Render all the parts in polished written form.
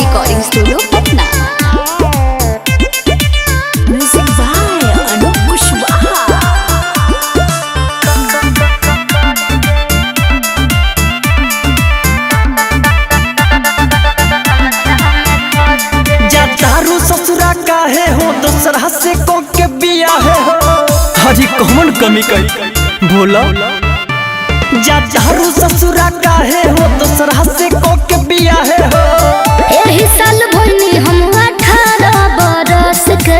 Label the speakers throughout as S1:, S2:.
S1: Recording studio Patna. Music by Anoop Kushwaha.
S2: दारू ससुरा काहे हो दूसरा से को के बिया है हो। हरी कौन कमी कई बोला जा दारू ससुरा काहे हो दूसरा से को के बिया है हो।
S3: एही साल भइनी हम 18 बरस के,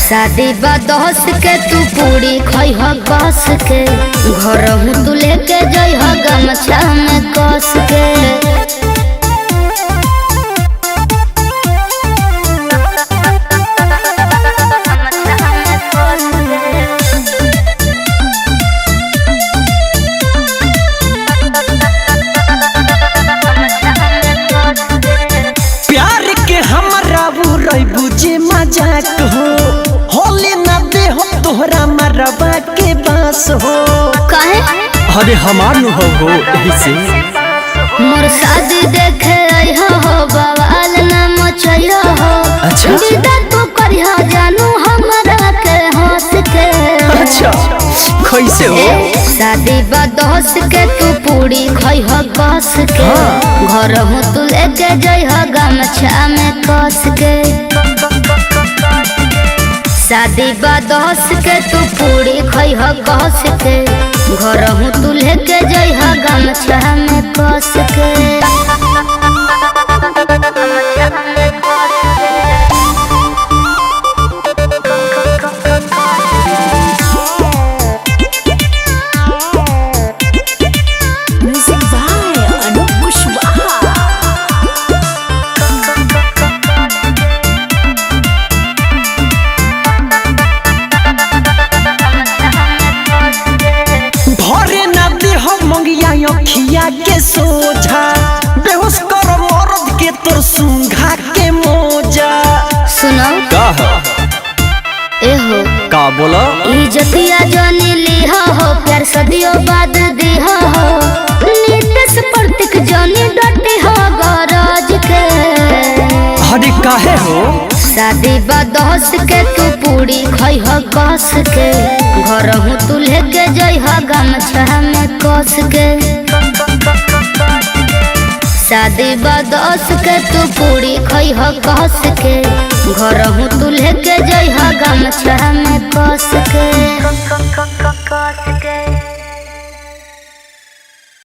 S3: शादी बा 10 के, तू पूरी खइह कस के, घर हूँ तू लेके जइह गमछा में कस के।
S2: बुझे मजाक हो होली ना दे हो तोहरा मरबा के बास हो।
S3: काहे?
S2: अरे हमार नु हो यही से
S3: मोर शादी देखे आइहा हो, बवाल ना मचइहा हो।
S2: अच्छा
S3: विदा तू करिहा जानू हमरा के हंस के।
S2: अच्छा कैसे हो?
S3: शादी बा 10 के, तू पूरी खइह कस के, घर हूँ तू लेके जइह गमछा में कस के। शादी बा 10 के, तू पूरी खइह कस के, घर हूँ तू लेके जइह गमछा में कस के।
S1: Music by Anoop Kushwaha.
S2: भरे ना दे हो मंगिया अखिया के सोझा, बेहोश कर मर्द के तोर सुंघा के मोजा।
S3: सुनो
S2: का
S3: एहो
S2: का बोला
S3: इज्जतिया जानी लिहा हो, प्यार सदियों बाद दिहा हो। नीतीश प्रतीक जानी डटी हो गरज के।
S2: अरे काहे हो?
S3: शादी बा 10 के, तू पूरी खइह कस के, घर हूँ तू लेके जइह गमछा में कस के। शादी बा 10 के, तू पूरी खइह कस के, घर हूँ तू लेके